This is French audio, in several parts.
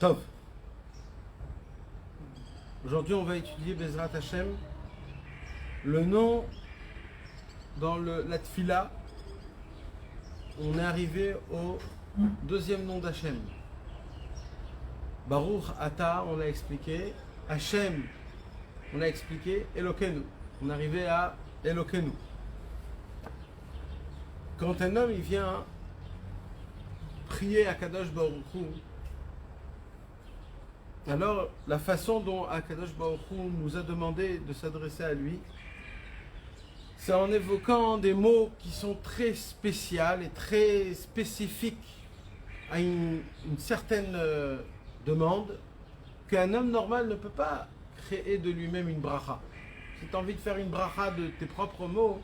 Tov. Aujourd'hui, on va étudier Bezrat Hashem, le nom dans la Tfila. On est arrivé au deuxième nom d'Hachem. Baruch Ata, on l'a expliqué. Hashem, on l'a expliqué. Elokenu. On est arrivé à Elokenu. Quand un homme il vient prier à Kadosh Baruch Hu, alors la façon dont Akadosh Baruch Hu nous a demandé de s'adresser à lui, c'est en évoquant des mots qui sont très spéciaux et très spécifiques à une certaine demande qu'un homme normal ne peut pas créer de lui-même une bracha. Si tu as envie de faire une bracha de tes propres mots,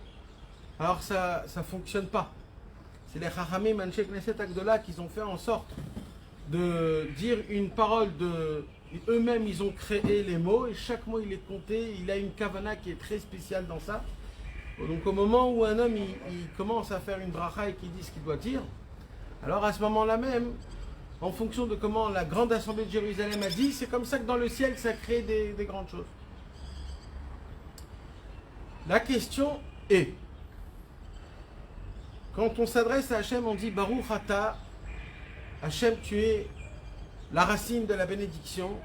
alors ça ne fonctionne pas. C'est les Chachamim, Anshe Knesset Agdola, qui ont fait en sorte de dire une parole de... Eux-mêmes, ils ont créé les mots et chaque mot, il est compté. Il a une kavana qui est très spéciale dans ça. Donc au moment où un homme, il commence à faire une bracha et qu'il dit ce qu'il doit dire, alors à ce moment-là même, en fonction de comment la grande assemblée de Jérusalem a dit, c'est comme ça que dans le ciel, ça crée des grandes choses. La question est, quand on s'adresse à Hachem, on dit Baruch Ata, Hachem, tu es la racine de la bénédiction.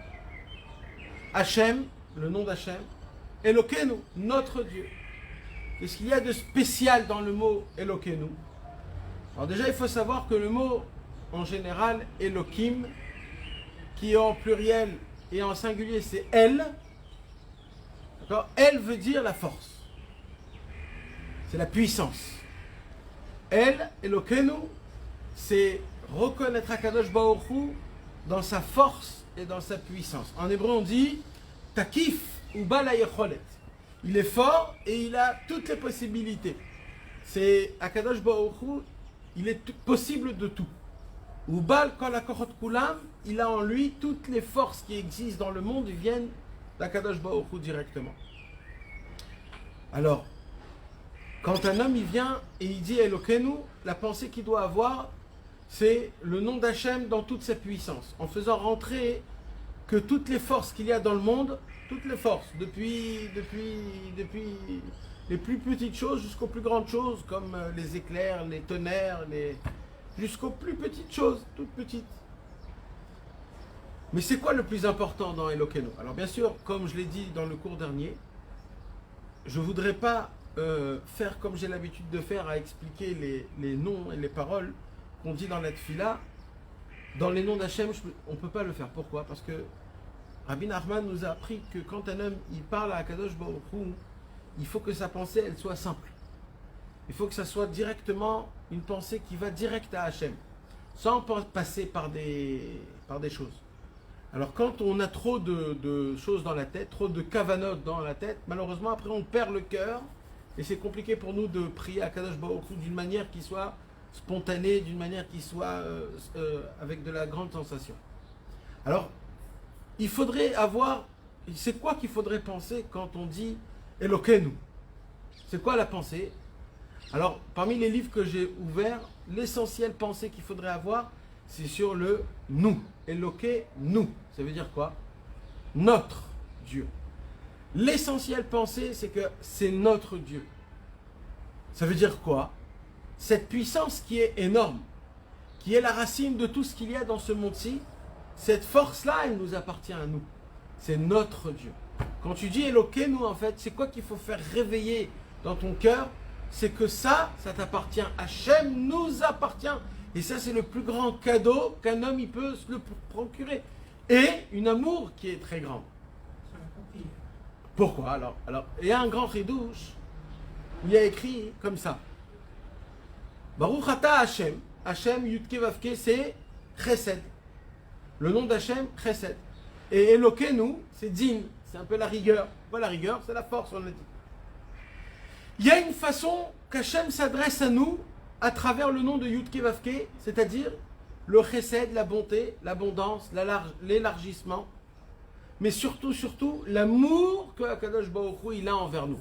Hachem, le nom d'Hachem, Elokenu, notre Dieu. Qu'est-ce qu'il y a de spécial dans le mot Elokenu? Alors déjà, il faut savoir que le mot, en général, Elokim, qui est en pluriel et en singulier, c'est El. D'accord? El veut dire la force. C'est la puissance. El, Elokenu, c'est reconnaître Akadosh Baruch Hu dans sa force et dans sa puissance. En hébreu, on dit Takif ou Bala Yecholet. Il est fort et il a toutes les possibilités. C'est Akadosh Baruch Hu, il est possible de tout. Ou Bal Kol HaKochot Kulam, il a en lui toutes les forces qui existent dans le monde viennent d'Akadosh Baruch Hu directement. Alors, quand un homme il vient et il dit Elokenu, la pensée qu'il doit avoir, c'est le nom d'Hachem dans toute sa puissance, en faisant rentrer que toutes les forces qu'il y a dans le monde, toutes les forces, depuis les plus petites choses jusqu'aux plus grandes choses, comme les éclairs, les tonnerres, jusqu'aux plus petites choses, toutes petites. Mais c'est quoi le plus important dans Elokenu? Alors bien sûr, comme je l'ai dit dans le cours dernier, je ne voudrais pas faire comme j'ai l'habitude de faire, à expliquer les noms et les paroles qu'on dit dans la Tfila. Dans les noms d'Hachem, on ne peut pas le faire. Pourquoi? Parce que Rabbi Nachman nous a appris que quand un homme il parle à Kadosh Baruch Hu, il faut que sa pensée elle soit simple. Il faut que ça soit directement une pensée qui va direct à Hachem, sans passer par des choses. Alors quand on a trop de choses dans la tête, trop de kavanot dans la tête, malheureusement après on perd le cœur et c'est compliqué pour nous de prier à Kadosh Baruch Hu d'une manière qui soit spontanée, d'une manière qui soit avec de la grande sensation. Alors, il faudrait avoir... C'est quoi qu'il faudrait penser quand on dit Elokenu? C'est quoi la pensée? Alors, parmi les livres que j'ai ouverts, l'essentielle pensée qu'il faudrait avoir, c'est sur le nous. Eloké, nous. Ça veut dire quoi? Notre Dieu. L'essentielle pensée, c'est que c'est notre Dieu. Ça veut dire quoi? Cette puissance qui est énorme, qui est la racine de tout ce qu'il y a dans ce monde-ci, cette force-là, elle nous appartient à nous. C'est notre Dieu. Quand tu dis Elokenu, en fait, c'est quoi qu'il faut faire réveiller dans ton cœur? C'est que ça t'appartient. Hachem nous appartient. Et ça, c'est le plus grand cadeau qu'un homme il peut se le procurer. Et une amour qui est très grande. Pourquoi alors, il y a un grand chidouche où il y a écrit comme ça. Baruch Ata Hashem. Hashem, Yudke Vavke, c'est Chesed. Le nom d'Hachem, Chesed. Et Elokenu, c'est Din. C'est un peu la rigueur. Pas la rigueur, c'est la force, on l'a dit. Il y a une façon qu'Hachem s'adresse à nous à travers le nom de Yudke Vavke, c'est-à-dire le Chesed, la bonté, l'abondance, l'élargissement, mais surtout, l'amour que Akadosh Baruch Hu il a envers nous.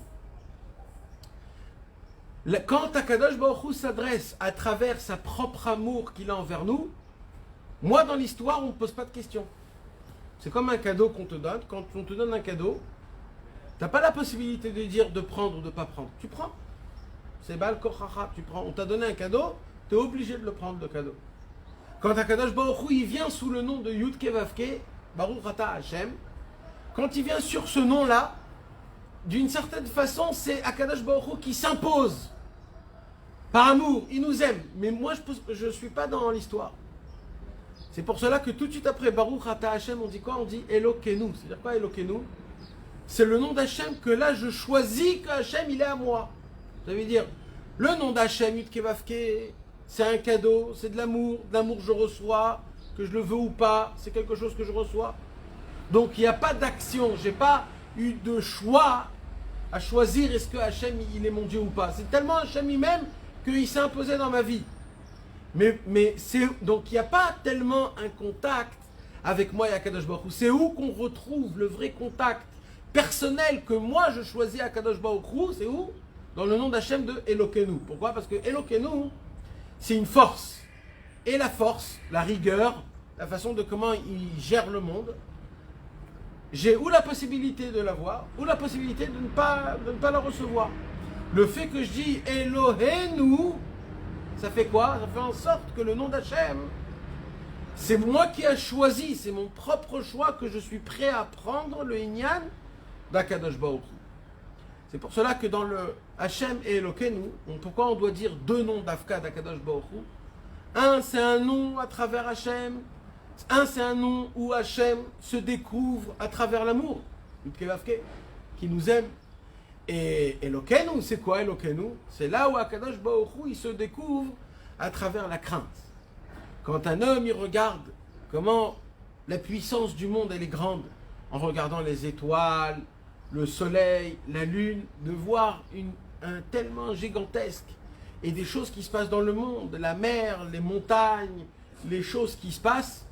Quand Akadosh Baruch Hu s'adresse à travers sa propre amour qu'il a envers nous, moi dans l'histoire on ne me pose pas de questions. C'est comme un cadeau qu'on te donne. Quand on te donne un cadeau, tu n'as pas la possibilité de dire de prendre ou de ne pas prendre. Tu prends. C'est Baal Kochacha, tu prends. On t'a donné un cadeau, tu es obligé de le prendre, le cadeau. Quand Akadosh Baruch Hu, il vient sous le nom de Yud-Ke Vav-Ke, Baruch Ata Hashem, quand il vient sur ce nom-là, d'une certaine façon, c'est Akadosh Baruch Hu qui s'impose. Par amour, il nous aime. Mais moi, je ne suis pas dans l'histoire. C'est pour cela que tout de suite après Baruch Ata Hashem, on dit quoi? On dit Elokenu. C'est-à-dire quoi Elokenu? C'est le nom d'Hachem que là, je choisis que Hachem, il est à moi. Ça veut dire, le nom d'Hachem, Yud-Ke Vav-Ke, c'est un cadeau, c'est de l'amour je reçois, que je le veux ou pas, c'est quelque chose que je reçois. Donc il n'y a pas d'action, j'ai pas eu de choix à choisir est-ce que Hachem il est mon Dieu ou pas. C'est tellement Hachem lui-même qu'il s'est imposé dans ma vie. Mais c'est, donc il n'y a pas tellement un contact avec moi et Akadosh Baruch Hu. C'est où qu'on retrouve le vrai contact personnel que moi je choisis Akadosh Baruch Hu, c'est où? Dans le nom d'Hachem de Elokenu. Pourquoi? Parce que Elokenu, c'est une force. Et la force, la rigueur, la façon de comment il gère le monde, j'ai ou la possibilité de l'avoir, ou la possibilité de ne pas la recevoir. Le fait que je dis Elohenu, ça fait quoi? Ça fait en sorte que le nom d'Hachem, c'est moi qui ai choisi, c'est mon propre choix que je suis prêt à prendre le Inyan d'Akadosh Baruch Hu. C'est pour cela que dans le Hachem et Elokenu, pourquoi on doit dire deux noms d'Afka d'Akadosh Baruch Hu? Un, c'est un nom à travers Hachem. Un, c'est un nom où Hachem se découvre à travers l'amour, Yud-Ke Vav-Ke, qui nous aime. Et Elokenu, c'est quoi Elokenu? C'est là où Akadosh Baruch Hu, il se découvre à travers la crainte. Quand un homme, il regarde comment la puissance du monde, elle est grande, en regardant les étoiles, le soleil, la lune, de voir un tellement gigantesque, et des choses qui se passent dans le monde, la mer, les montagnes, les choses qui se passent,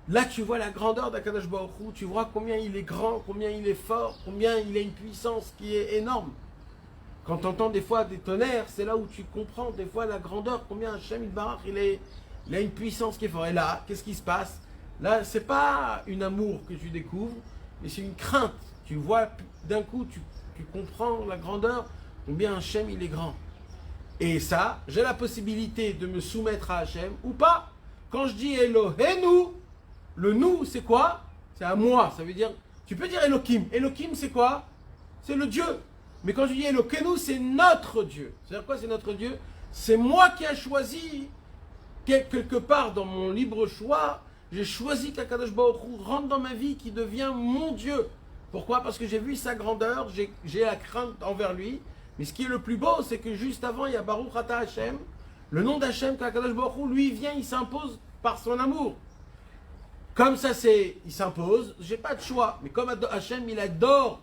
là tu vois la grandeur d'Akadosh Baruch Hu, tu vois combien il est grand, combien il est fort, combien il a une puissance qui est énorme. Quand tu entends des fois des tonnerres, c'est là où tu comprends des fois la grandeur, combien Hachem Yitbarach, il a une puissance qui est forte. Et là, qu'est-ce qui se passe? Là, c'est pas un amour que tu découvres, mais c'est une crainte. Tu vois, d'un coup, tu comprends la grandeur, combien Hachem il est grand. Et ça, j'ai la possibilité de me soumettre à Hachem ou pas. Quand je dis Elohenu, le nous, c'est quoi? C'est à moi. Ça veut dire, tu peux dire Elohim. Elohim, c'est quoi? C'est le Dieu. Mais quand je dis Elokenu, c'est notre Dieu. C'est-à-dire quoi, c'est notre Dieu? C'est moi qui ai choisi, quelque part dans mon libre choix, j'ai choisi qu'Akadosh Baruch Hu rentre dans ma vie, qui devient mon Dieu. Pourquoi? Parce que j'ai vu sa grandeur, j'ai la crainte envers lui. Mais ce qui est le plus beau, c'est que juste avant, il y a Baruch Ata Hashem. Le nom d'Hachem, qu'Akadosh Baruch Hu, lui, vient, il s'impose par son amour. Comme ça, il s'impose, j'ai pas de choix. Mais comme Hachem, il adore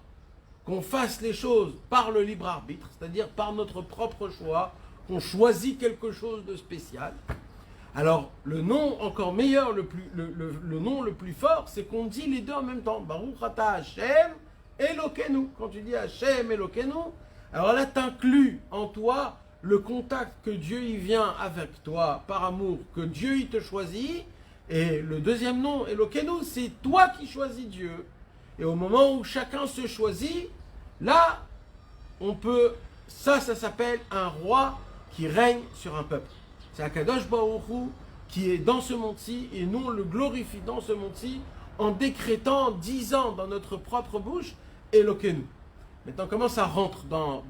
qu'on fasse les choses par le libre arbitre, c'est-à-dire par notre propre choix, qu'on choisit quelque chose de spécial. Alors, le nom encore meilleur, le nom le plus fort, c'est qu'on dit les deux en même temps. Baruch Ata Hashem Elokenu. Quand tu dis Hashem Elokenu, alors là, tu inclus en toi le contact que Dieu il vient avec toi par amour, que Dieu il te choisit. Et le deuxième nom, Elokenu, c'est toi qui choisis Dieu. Et au moment où chacun se choisit, là, on peut, ça s'appelle un roi qui règne sur un peuple. C'est Akadosh Baruch Hu qui est dans ce monde-ci, et nous on le glorifie dans ce monde-ci en décrétant, en disant dans notre propre bouche, Elokenu. Maintenant, comment ça rentre dans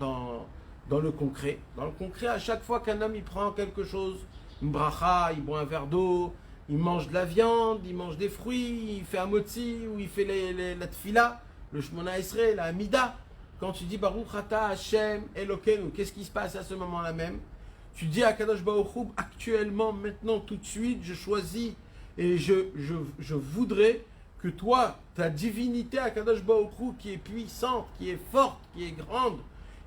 le concret? Dans le concret, à chaque fois qu'un homme il prend quelque chose, une bracha, il boit un verre d'eau, il mange de la viande, il mange des fruits, il fait un motzi, ou il fait la tfila, le shmona esrei, la amida. Quand tu dis Baruch Ata Hashem Elokenu, qu'est-ce qui se passe à ce moment-là même? Tu dis à Kadosh Baruch Hu, actuellement, maintenant, tout de suite, je choisis et je voudrais que toi, ta divinité à Kadosh Baruch Hu, qui est puissante, qui est forte, qui est grande,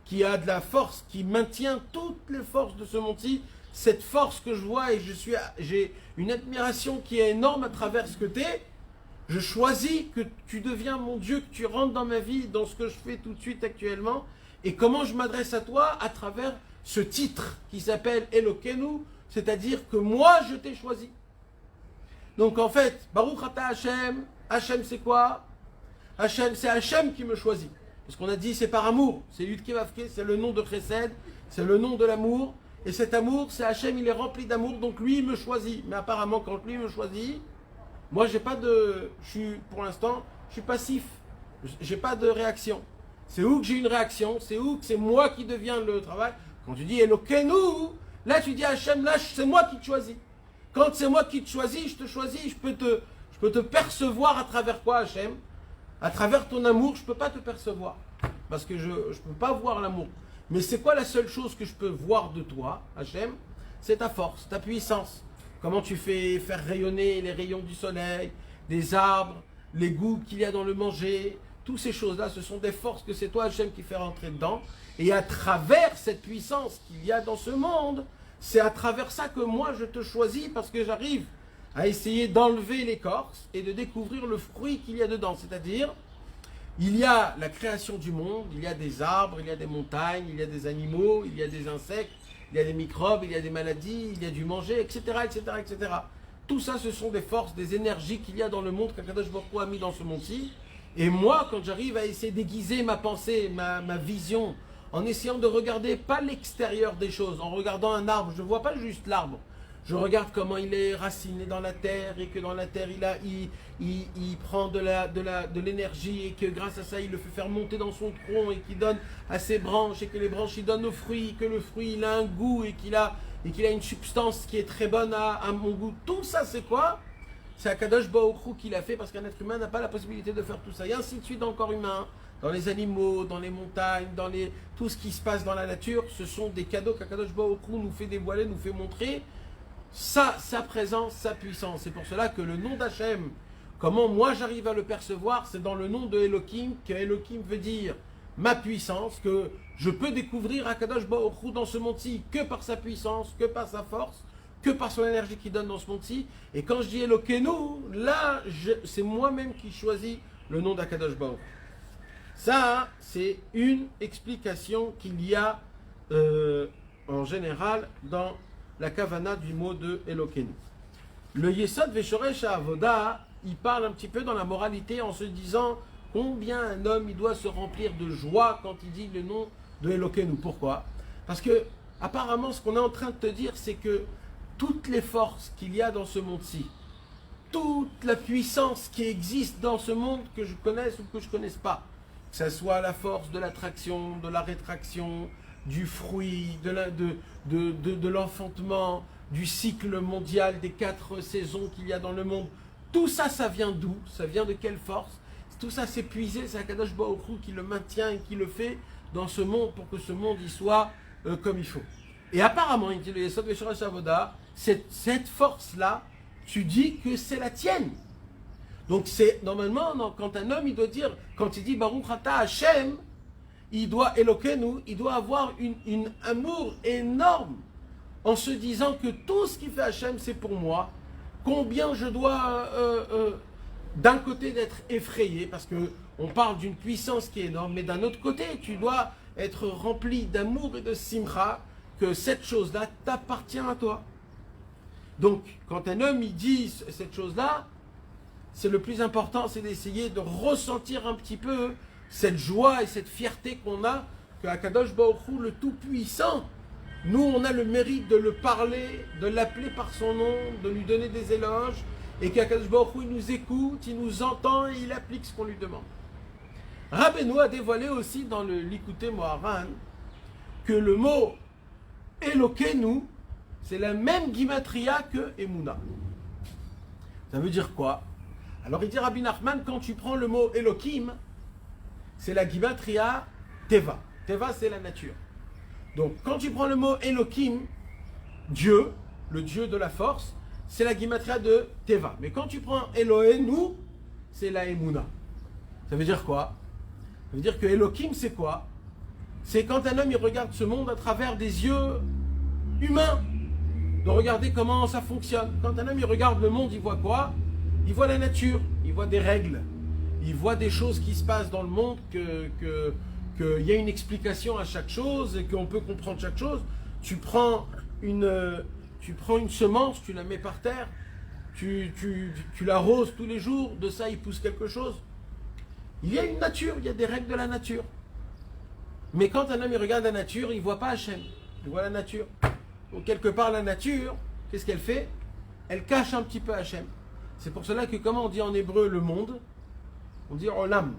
qui a de la force, qui maintient toutes les forces de ce monde-ci, cette force que je vois et j'ai une admiration qui est énorme à travers ce que tu es, je choisis que tu deviens mon Dieu, que tu rentres dans ma vie, dans ce que je fais tout de suite actuellement, et comment je m'adresse à toi à travers ce titre qui s'appelle Elokenu, c'est-à-dire que moi je t'ai choisi. Donc en fait, Baruch Ata Hashem Hachem, c'est quoi? Hachem, c'est Hachem qui me choisit. Parce qu'on a dit, c'est par amour. C'est Yudke Vavke, c'est le nom de Chesed, c'est le nom de l'amour. Et cet amour, c'est Hachem, il est rempli d'amour, donc lui, il me choisit. Mais apparemment, quand lui me choisit, moi, j'ai pas de... pour l'instant, je suis passif. J'ai pas de réaction. C'est où que j'ai une réaction, c'est où que c'est moi qui deviens le travail. Quand tu dis Elokenu, là tu dis Hachem, là c'est moi qui te choisis. Quand c'est moi qui te choisis, je te choisis, je peux te percevoir à travers quoi, Hachem? À travers ton amour, je ne peux pas te percevoir. Parce que je ne peux pas voir l'amour. Mais c'est quoi la seule chose que je peux voir de toi, Hachem? C'est ta force, ta puissance. Comment tu fais faire rayonner les rayons du soleil, des arbres, les goûts qu'il y a dans le manger. Toutes ces choses-là, ce sont des forces que c'est toi, Hachem, qui fait rentrer dedans. Et à travers cette puissance qu'il y a dans ce monde, c'est à travers ça que moi, je te choisis parce que j'arrive à essayer d'enlever l'écorce et de découvrir le fruit qu'il y a dedans. C'est-à-dire, il y a la création du monde, il y a des arbres, il y a des montagnes, il y a des animaux, il y a des insectes, il y a des microbes, il y a des maladies, il y a du manger, etc., etc., etc. Tout ça, ce sont des forces, des énergies qu'il y a dans le monde qu'Akadosh Baruch Hu a mis dans ce monde-ci. Et moi, quand j'arrive à essayer d'aiguiser ma pensée, ma vision, en essayant de regarder pas l'extérieur des choses, en regardant un arbre, je ne vois pas juste l'arbre. Je regarde comment il est raciné dans la terre et que dans la terre, il prend de l'énergie et que grâce à ça, il le fait faire monter dans son tronc et qu'il donne à ses branches et que les branches, il donnent au fruit, que le fruit, il a un goût et qu'il a une substance qui est très bonne à mon goût. Tout ça, c'est quoi? C'est Akadosh Baruch Hu qui l'a fait parce qu'un être humain n'a pas la possibilité de faire tout ça. Et ainsi de suite dans le corps humain, dans les animaux, dans les montagnes, tout ce qui se passe dans la nature. Ce sont des cadeaux qu'Akadosh Baruch Hu nous fait dévoiler, nous fait montrer sa présence, sa puissance. C'est pour cela que le nom d'Hachem, comment moi j'arrive à le percevoir, c'est dans le nom de Elohim, que Elohim veut dire ma puissance, que je peux découvrir Akadosh Baruch Hu dans ce monde-ci que par sa puissance, que par sa force, que par son énergie qu'il donne dans ce monde-ci. Et quand je dis Elokenu, là, c'est moi-même qui choisis le nom d'Akadosh Baruch. Ça, c'est une explication qu'il y a en général dans la kavana du mot de Elokenu. Le Yesod Veshoresh Avoda, il parle un petit peu dans la moralité en se disant combien un homme il doit se remplir de joie quand il dit le nom de Elokenu. Pourquoi? Parce que apparemment, ce qu'on est en train de te dire, c'est que toutes les forces qu'il y a dans ce monde-ci, toute la puissance qui existe dans ce monde que je connaisse ou que je ne connaisse pas, que ce soit la force de l'attraction, de la rétraction, du fruit, de l'enfantement, du cycle mondial, des 4 saisons qu'il y a dans le monde, tout ça, ça vient d'où? Ça vient de quelle force? Tout ça, c'est puisé, c'est Akadosh Baruch Hu qui le maintient et qui le fait dans ce monde pour que ce monde y soit comme il faut. Et apparemment, il dit le Yesod Veshoresh Avoda, cette force-là, tu dis que c'est la tienne. Donc c'est normalement, quand un homme, il doit dire, quand il dit Baruch Ata Hashem, il doit Elokenu, il doit avoir un amour énorme en se disant que tout ce qui fait Hashem, c'est pour moi. Combien je dois, d'un côté, d'être effrayé, parce qu'on parle d'une puissance qui est énorme, mais d'un autre côté, tu dois être rempli d'amour et de simcha, que cette chose-là t'appartient à toi. Donc, quand un homme il dit cette chose-là, c'est le plus important, c'est d'essayer de ressentir un petit peu cette joie et cette fierté qu'on a, que Akadosh Baruch Hu, le Tout-Puissant, nous on a le mérite de le parler, de l'appeler par son nom, de lui donner des éloges, et qu'Akadosh Baruch Hu, il nous écoute, il nous entend et il applique ce qu'on lui demande. Rabbeinu a dévoilé aussi dans le Likutei Moharan que le mot Elokenu, c'est la même gimatria que Emouna. Ça veut dire quoi? Alors il dit Rabbi Nachman, quand tu prends le mot Elohim, c'est la gimatria Teva. Teva, c'est la nature. Donc quand tu prends le mot Elohim, Dieu, le Dieu de la force, c'est la gimatria de Teva. Mais quand tu prends Elohenu, c'est la Emouna. Ça veut dire quoi? Ça veut dire que Elohim, c'est quoi? C'est quand un homme il regarde ce monde à travers des yeux humains, de regarder comment ça fonctionne. Quand un homme il regarde le monde, il voit quoi? Il voit la nature, il voit des règles, il voit des choses qui se passent dans le monde, qu'il y a une explication à chaque chose et qu'on peut comprendre chaque chose. Tu prends une semence, tu la mets par terre, tu l'arroses tous les jours, de ça il pousse quelque chose. Il y a une nature, il y a des règles de la nature. Mais quand un homme il regarde la nature, il ne voit pas Hachem, il voit la nature. Donc quelque part la nature, qu'est-ce qu'elle fait? Elle cache un petit peu Hachem. C'est pour cela que comment on dit en hébreu le monde? On dit olam.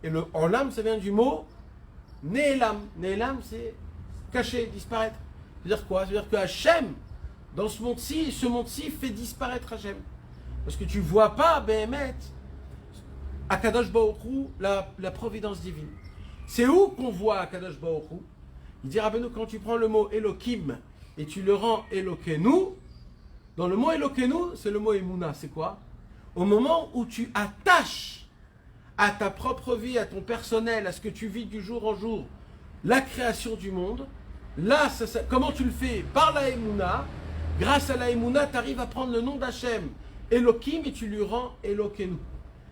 Et le olam, ça vient du mot ne'elam. Ne'elam, c'est cacher, disparaître. C'est-à-dire quoi? C'est-à-dire que Hachem, dans ce monde-ci fait disparaître Hachem. Parce que tu ne vois pas, Behemet, Akadosh Baruch Hu, la providence divine. C'est où qu'on voit Akadosh Baruch Hu? Il dit Rabbeinu, quand tu prends le mot Elohim et tu le rends Elokeinu, dans le mot Elokeinu, c'est le mot Emouna. C'est quoi? Au moment où tu attaches à ta propre vie, à ton personnel, à ce que tu vis du jour en jour, la création du monde, là, comment tu le fais? Par la Emouna. Grâce à la Emouna, tu arrives à prendre le nom d'Hachem, Elohim, et tu lui rends Elokeinu.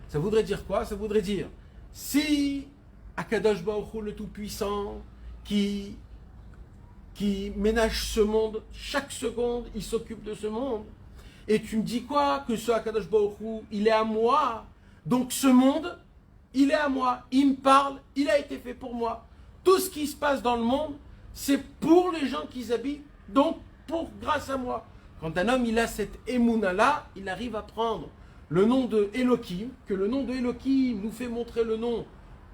Ça voudrait dire quoi? Ça voudrait dire, si Akadosh Baruch Hu, le Tout-Puissant, qui ménage ce monde, chaque seconde, il s'occupe de ce monde, et tu me dis quoi? Que ce Akadosh Baruch Hu, il est à moi, donc ce monde, il est à moi, il me parle, il a été fait pour moi. Tout ce qui se passe dans le monde, c'est pour les gens qui y habitent, donc grâce à moi. Quand un homme il a cette émouna-là, il arrive à prendre le nom de Elohim, que le nom de Elohim nous fait montrer le nom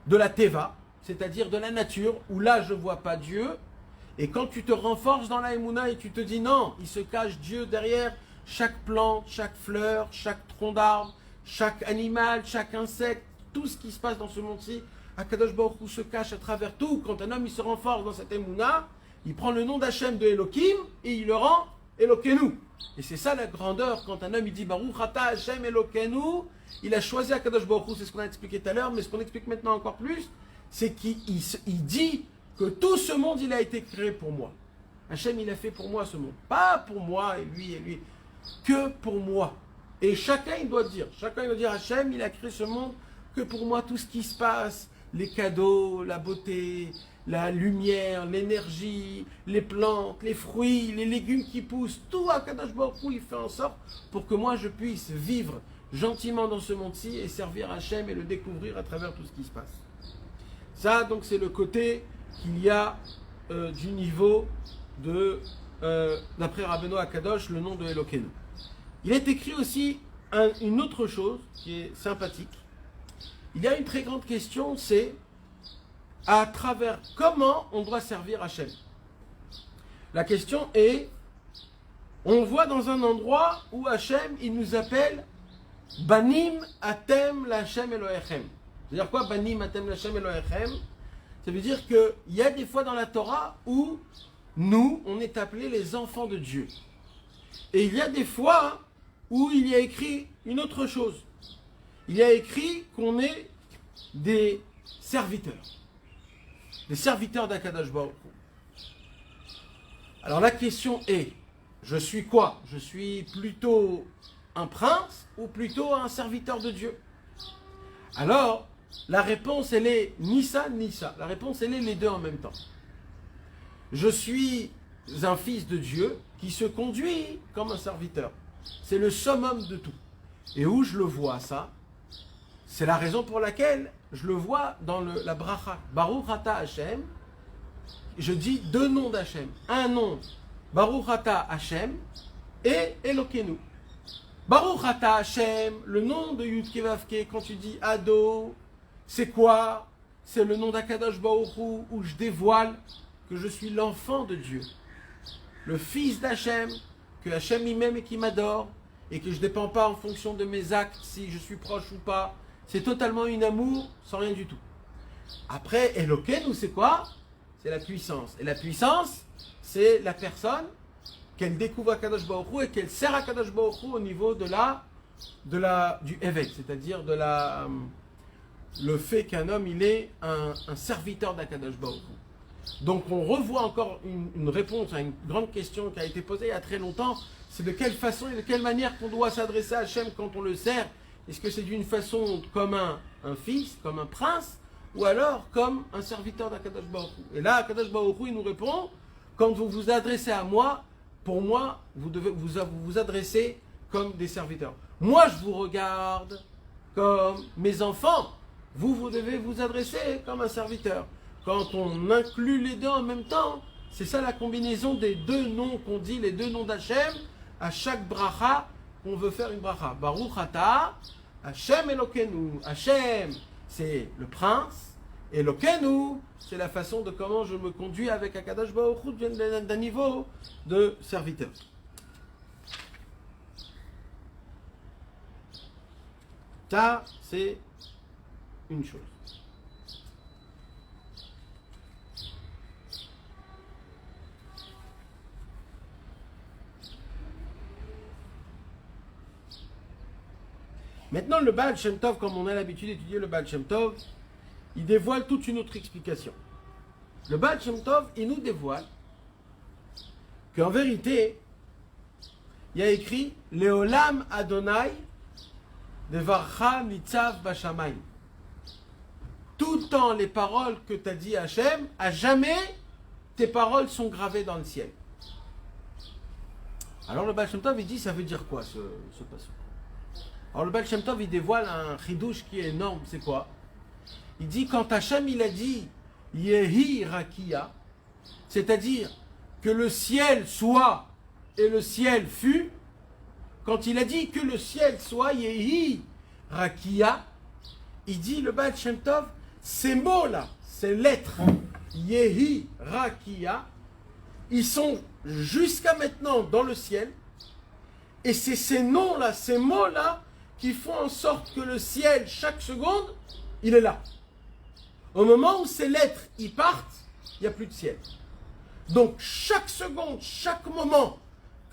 de la Teva, c'est-à-dire de la nature, où là je ne vois pas Dieu. Et quand tu te renforces dans la émouna et tu te dis non, il se cache Dieu derrière chaque plante, chaque fleur, chaque tronc d'arbre, chaque animal, chaque insecte, tout ce qui se passe dans ce monde-ci, Akadosh Baruch Hu se cache à travers tout. Quand un homme il se renforce dans cette émouna, il prend le nom d'Hachem de Elohim et il le rend Elokeinu. Et c'est ça la grandeur quand un homme il dit Baruch Ata Hachem Elokeinu, il a choisi Akadosh Baruch Hu, c'est ce qu'on a expliqué tout à l'heure, mais ce qu'on explique maintenant encore plus, c'est qu'il dit que tout ce monde il a été créé pour moi. Hachem il a fait pour moi ce monde, pas pour moi et lui, que pour moi. Et chacun il doit dire Hachem il a créé ce monde que pour moi, tout ce qui se passe, les cadeaux, la beauté, la lumière, l'énergie, les plantes, les fruits, les légumes qui poussent, tout Akadosh Baruch Hu, il fait en sorte pour que moi je puisse vivre gentiment dans ce monde-ci et servir Hachem et le découvrir à travers tout ce qui se passe. Ça, donc, c'est le côté qu'il y a du niveau de, d'après Rabbeinu Akadosh, le nom de Elokeinu. Il est écrit aussi une autre chose qui est sympathique. Il y a une très grande question, c'est à travers comment on doit servir Hachem. La question est, on voit dans un endroit où Hachem, il nous appelle Banim Atem Lachem Elohechem. C'est-à-dire quoi Banim Atem Lachem Elohechem? Ça veut dire qu'il y a des fois dans la Torah où nous, on est appelés les enfants de Dieu. Et il y a des fois où il y a écrit une autre chose. Il y a écrit qu'on est des serviteurs d'Akadosh Baruch Hu. Alors la question est, je suis quoi? Je suis plutôt un prince ou plutôt un serviteur de Dieu? Alors, la réponse elle est ni ça ni ça. La réponse elle est les deux en même temps. Je suis un fils de Dieu qui se conduit comme un serviteur. C'est le summum de tout. Et où je le vois ça? C'est la raison pour laquelle je le vois dans la bracha. Baruch Ata Hashem. Je dis deux noms d'Hachem. Un nom, Baruch Ata Hashem, et Elokeinu. Baruch Ata Hashem, le nom de Yud Kei Vav Kei, quand tu dis Ado, c'est quoi? C'est le nom d'Akadosh Baruch Hu, où je dévoile que je suis l'enfant de Dieu. Le fils d'Hachem, que Hachem il m'aime et qui m'adore, et que je ne dépends pas en fonction de mes actes, si je suis proche ou pas. C'est totalement une amour sans rien du tout. Après, Elokeinu, c'est quoi? C'est la puissance. Et la puissance, c'est la personne qu'elle découvre à Kadosh Baruch Hu et qu'elle sert à Kadosh Baruch Hu au niveau du évêque, c'est-à-dire le fait qu'un homme il est un serviteur d'Akadosh Baruch Hu. Donc on revoit encore une réponse à une grande question qui a été posée il y a très longtemps, c'est de quelle façon et de quelle manière qu'on doit s'adresser à Hachem quand on le sert. Est-ce que c'est d'une façon comme un fils, comme un prince, ou alors comme un serviteur d'Akadosh Baruch Hu? Et là, Akadosh Baruch Hu, il nous répond, quand vous vous adressez à moi, pour moi, vous devez vous adresser comme des serviteurs. Moi, je vous regarde comme mes enfants. Vous devez vous adresser comme un serviteur. Quand on inclut les deux en même temps, c'est ça la combinaison des deux noms qu'on dit, les deux noms d'Hachem, à chaque bracha, on veut faire une bracha. Baruch Ata, Hachem Elokeinu. Hachem, c'est le prince, Elokeinu, c'est la façon de comment je me conduis avec Akadosh Baruch Hu d'un niveau de serviteur. Ça, c'est une chose. Maintenant, le Baal Shem Tov, comme on a l'habitude d'étudier le Baal Shem Tov, il dévoile toute une autre explication. Le Baal Shem Tov, il nous dévoile qu'en vérité, il y a écrit Leolam Adonai Devarcha Nitzav Bashamayim. Tout le temps, les paroles que tu as dit à Hachem, à jamais, tes paroles sont gravées dans le ciel. Alors le Baal Shem Tov, il dit, ça veut dire quoi ce passage? Alors le Baal Shem Tov, il dévoile un chidouche qui est énorme, c'est quoi? Il dit, quand Hachem, il a dit Yehi Rakia, c'est-à-dire que le ciel soit et le ciel fut, quand il a dit que le ciel soit Yehi Rakia, il dit le Baal Shem Tov, ces mots-là, ces lettres Yehi Rakia, ils sont jusqu'à maintenant dans le ciel, et c'est ces noms-là, ces mots-là, qui font en sorte que le ciel, chaque seconde, il est là. Au moment où ces lettres, ils partent, il n'y a plus de ciel. Donc, chaque seconde, chaque moment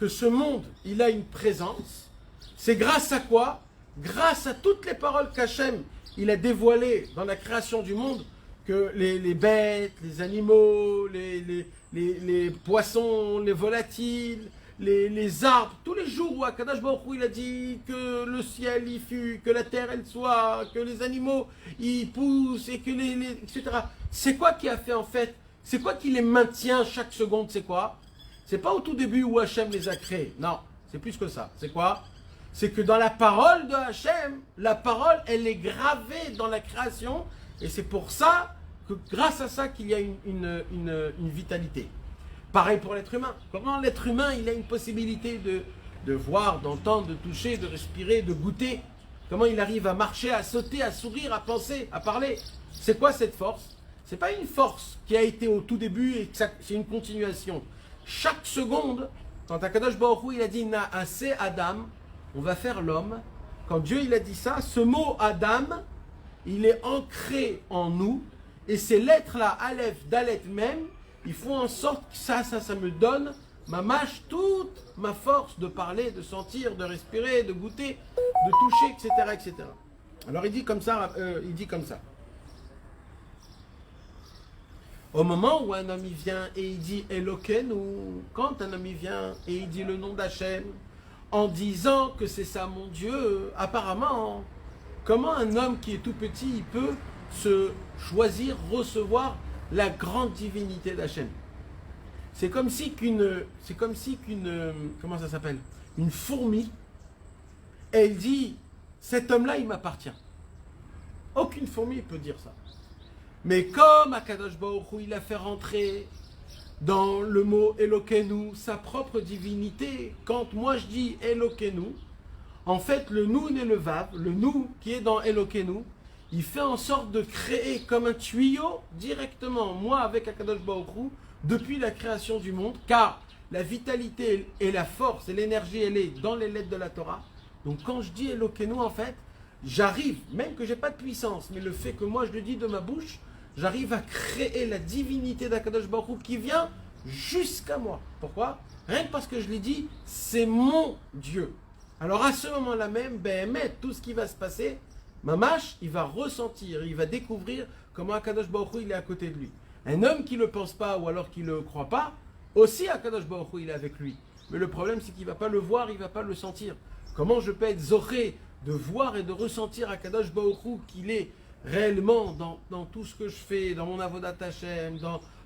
que ce monde, il a une présence, c'est grâce à quoi? Grâce à toutes les paroles qu'Hachem, il a dévoilées dans la création du monde, que les bêtes, les animaux, les poissons, les volatiles, les arbres, tous les jours où Akadosh Baruch Hu, il a dit que le ciel il fut, que la terre elle soit, que les animaux ils poussent et que etc. C'est quoi qui a fait en fait? C'est quoi qui les maintient chaque seconde? C'est quoi? C'est pas au tout début où Hachem les a créés. Non, c'est plus que ça. C'est quoi? C'est que dans la parole de Hachem, la parole elle est gravée dans la création et c'est pour ça que grâce à ça qu'il y a une vitalité. Pareil pour l'être humain. Comment l'être humain, il a une possibilité de voir, d'entendre, de toucher, de respirer, de goûter? Comment il arrive à marcher, à sauter, à sourire, à penser, à parler? C'est quoi cette force? C'est pas une force qui a été au tout début et c'est une continuation. Chaque seconde, quand Akadosh Baruch Hu, il a dit Naaseh Adam, on va faire l'homme. Quand Dieu il a dit ça, ce mot Adam, il est ancré en nous et ces lettres-là, Aleph, Dalet même, ils font en sorte que ça me donne ma mâche, toute ma force de parler, de sentir, de respirer, de goûter, de toucher, etc., etc. Alors il dit comme ça, Au moment où un homme il vient et il dit Eloken, ou quand un homme il vient et il dit le nom d'Hachem, en disant que c'est ça mon Dieu, apparemment, comment un homme qui est tout petit, il peut se choisir, recevoir la grande divinité d'Hachem? C'est comme si comment ça s'appelle? Une fourmi, elle dit, cet homme-là, il m'appartient. Aucune fourmi peut dire ça. Mais comme Akadosh Baruch Hu, il a fait rentrer dans le mot Elokeinu sa propre divinité, quand moi je dis Elokeinu, en fait, le Nun et le Vav, le nous qui est dans Elokeinu, il fait en sorte de créer comme un tuyau directement, moi avec Akadosh Baruch Hu, depuis la création du monde, car la vitalité et la force et l'énergie, elle est dans les lettres de la Torah. Donc quand je dis Elokeinu, en fait, j'arrive, même que j'ai pas de puissance, mais le fait que moi je le dis de ma bouche, j'arrive à créer la divinité d'Akadosh Baruch Hu qui vient jusqu'à moi. Pourquoi? Rien que parce que je l'ai dit, c'est mon Dieu. Alors à ce moment-là même, tout ce qui va se passer, Mamash, il va ressentir, il va découvrir comment Akadosh Baruch Hu, il est à côté de lui. Un homme qui ne le pense pas ou alors qui ne le croit pas, aussi Akadosh Baruch Hu, il est avec lui. Mais le problème, c'est qu'il ne va pas le voir, il ne va pas le sentir. Comment je peux être zoré de voir et de ressentir Akadosh Baruch Hu qu'il est réellement dans tout ce que je fais, dans mon avodat Hashem,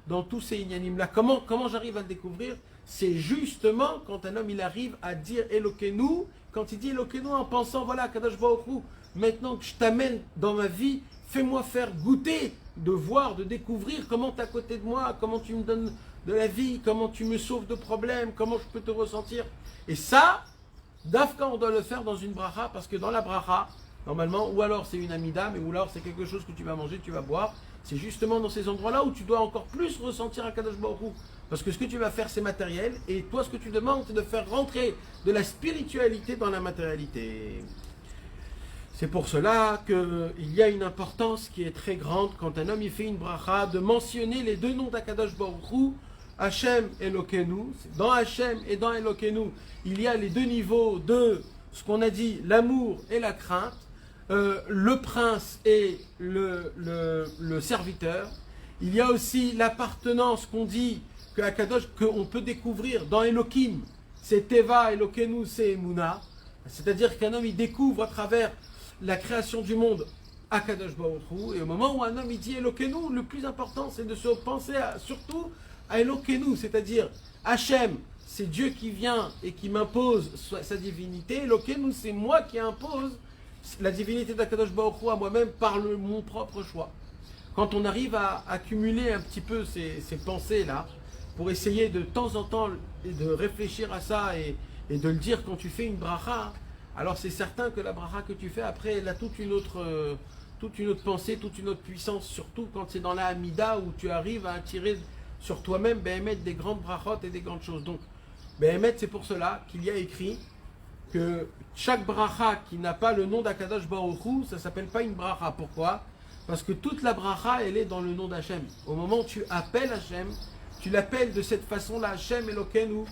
dans tous ces inanimes-là. Comment j'arrive à le découvrir? C'est justement quand un homme il arrive à dire Elokeinu, quand il dit Elokeinu en pensant, voilà, Kadosh Baruch Hu, maintenant que je t'amène dans ma vie, fais-moi faire goûter, de voir, de découvrir comment tu es à côté de moi, comment tu me donnes de la vie, comment tu me sauves de problèmes, comment je peux te ressentir. Et ça, Dafka, on doit le faire dans une bracha, parce que dans la bracha, normalement, ou alors c'est une amida, mais ou alors c'est quelque chose que tu vas manger, tu vas boire. C'est justement dans ces endroits-là où tu dois encore plus ressentir un Kadosh Baruch Hu. Parce que ce que tu vas faire, c'est matériel, et toi, ce que tu demandes, c'est de faire rentrer de la spiritualité dans la matérialité. C'est pour cela qu'il y a une importance qui est très grande quand un homme il fait une bracha, de mentionner les deux noms d'Akadosh Baruch Hu, Hachem et Elokeinu. Dans Hachem et dans Elokeinu, il y a les deux niveaux de ce qu'on a dit, l'amour et la crainte, le prince et le serviteur. Il y a aussi l'appartenance qu'on dit qu'on peut découvrir dans Elohim, c'est Teva, Elokeinu, c'est Emouna. C'est-à-dire qu'un homme il découvre à travers la création du monde à Kadosh Baruch Hu, et au moment où un homme il dit Elokeinu, le plus important c'est de se penser surtout à Elokeinu, c'est-à-dire Hachem, c'est Dieu qui vient et qui m'impose sa divinité. Elokeinu, c'est moi qui impose la divinité d'Akadosh Baruch Hu à moi-même par mon propre choix. Quand on arrive à accumuler un petit peu ces pensées-là, pour essayer de temps en temps de réfléchir à ça et de le dire quand tu fais une bracha, alors c'est certain que la bracha que tu fais après, elle a toute une autre pensée, toute une autre puissance, surtout quand c'est dans la Hamida où tu arrives à attirer sur toi-même des grandes brachot et des grandes choses. Donc, c'est pour cela qu'il y a écrit que chaque bracha qui n'a pas le nom d'Akadosh Baruch Hu, ça ne s'appelle pas une bracha. Pourquoi? Parce que toute la bracha, elle est dans le nom d'Hachem. Au moment où tu appelles Hachem, tu l'appelles de cette façon-là, Hachem Elokeinu.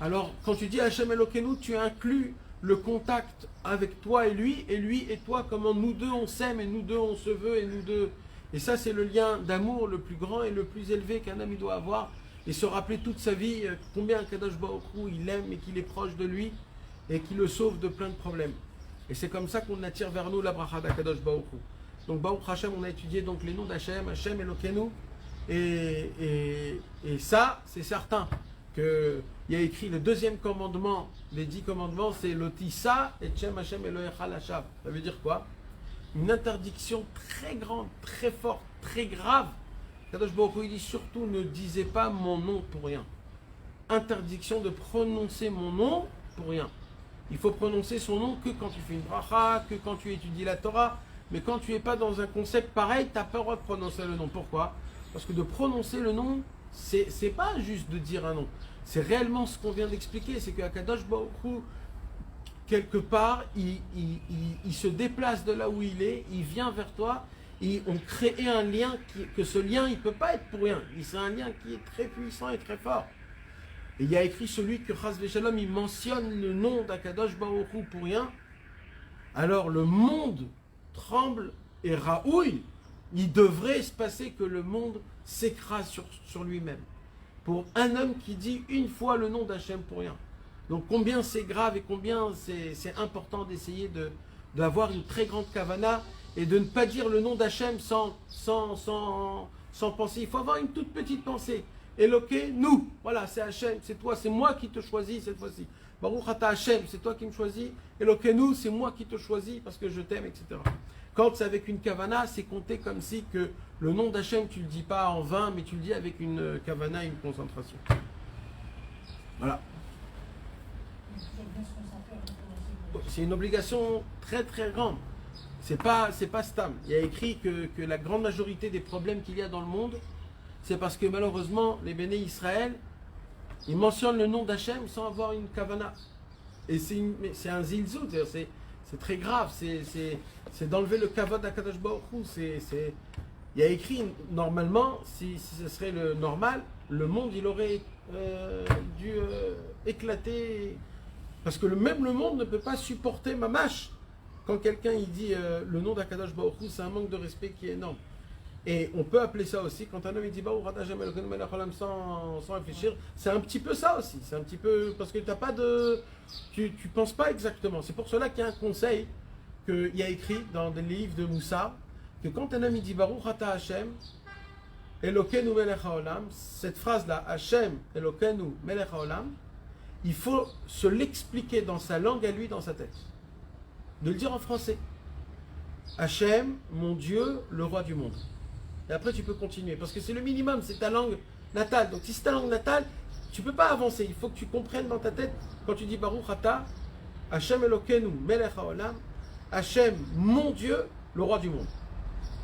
Alors, quand tu dis Hachem Elokeinu, tu inclus le contact avec toi et lui et toi, comment nous deux on s'aime et nous deux on se veut et nous deux. Et ça, c'est le lien d'amour le plus grand et le plus élevé qu'un homme il doit avoir, et se rappeler toute sa vie combien Kadosh Baruch Hu il aime et qu'il est proche de lui et qu'il le sauve de plein de problèmes. Et c'est comme ça qu'on attire vers nous la bracha d'Akadosh Baruch Hu. Donc Baruch Hashem, on a étudié donc les noms d'Hachem, Hachem Elokeinu, et ça, c'est certain qu'il y a écrit le deuxième commandement, les 10 commandements, c'est l'Otissa et Tchem Hachem Elohecha Lashav. Ça veut dire quoi? Une interdiction très grande, très forte, très grave. Kadosh Baruch Hu il dit surtout ne disez pas mon nom pour rien. Interdiction de prononcer mon nom pour rien. Il faut prononcer son nom que quand tu fais une bracha, que quand tu étudies la Torah. Mais quand tu n'es pas dans un concept pareil, tu n'as pas le droit de prononcer le nom. Pourquoi? Parce que de prononcer le nom, c'est pas juste de dire un nom. C'est réellement ce qu'on vient d'expliquer. C'est qu'à Kadosh Baruch Hu, quelque part, il se déplace de là où il est, il vient vers toi, et on crée un lien, que ce lien, il ne peut pas être pour rien. C'est un lien qui est très puissant et très fort. Et il y a écrit celui que Chas V'Shalom, il mentionne le nom d'Akadosh Baruch Hu pour rien, alors le monde tremble et raouille. Il devrait se passer que le monde s'écrase sur lui-même. Pour un homme qui dit une fois le nom d'Hachem pour rien. Donc combien c'est grave et combien c'est important d'essayer d'avoir une très grande kavana et de ne pas dire le nom d'Hachem sans penser. Il faut avoir une toute petite pensée. Eloké, nous, voilà, c'est Hachem, c'est toi, c'est moi qui te choisis cette fois-ci. Baruch Ata Hachem, c'est toi qui me choisis. Eloké, nous, c'est moi qui te choisis parce que je t'aime, etc. Quand c'est avec une kavana, c'est compté comme si que le nom d'Hachem, tu ne le dis pas en vain, mais tu le dis avec une kavana et une concentration. Voilà. C'est une obligation très très grande. C'est pas stam. Il y a écrit que la grande majorité des problèmes qu'il y a dans le monde, c'est parce que malheureusement, les béné Israël, ils mentionnent le nom d'Hachem sans avoir une kavana. Et c'est un zilzout, c'est très grave, c'est d'enlever le kavod d'Akadosh Baruch Hu. Il y a écrit, normalement, si ce serait le normal, le monde il aurait dû éclater. Parce que même le monde ne peut pas supporter mamash. Quand quelqu'un il dit le nom d'Akadosh Baruch Hu, c'est un manque de respect qui est énorme. Et on peut appeler ça aussi, quand un homme il dit sans réfléchir, c'est un petit peu ça aussi. C'est un petit peu, parce que t'as pas de, tu penses pas exactement. C'est pour cela qu'il y a un conseil qu'il y a écrit dans des livres de Moussa, que quand un homme il dit Baruch Ata Hashem, Elokeinu melech haolam, cette phrase-là, Hachem Elokeinu melech haolam, il faut se l'expliquer dans sa langue à lui, dans sa tête. De le dire en français. Hachem, mon Dieu, le roi du monde. Et après tu peux continuer, parce que c'est le minimum, c'est ta langue natale. Donc si c'est ta langue natale, tu ne peux pas avancer. Il faut que tu comprennes dans ta tête, quand tu dis Baruch Ata, Hachem Elokeinu melech haolam, Hachem, mon Dieu, le roi du monde.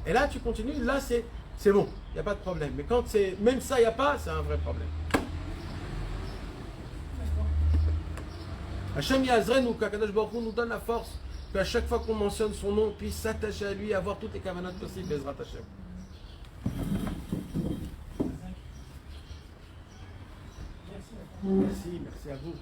Et là tu continues, là c'est bon, il n'y a pas de problème. Mais quand c'est même ça, il n'y a pas, c'est un vrai problème. Hachem Yazrenu, qu'Akadosh Baruch Hu nous donne la force, qu'à chaque fois qu'on mentionne son nom, on puisse s'attacher à lui, avoir toutes les kavanot possibles, Bezrat Hachem. Merci à vous.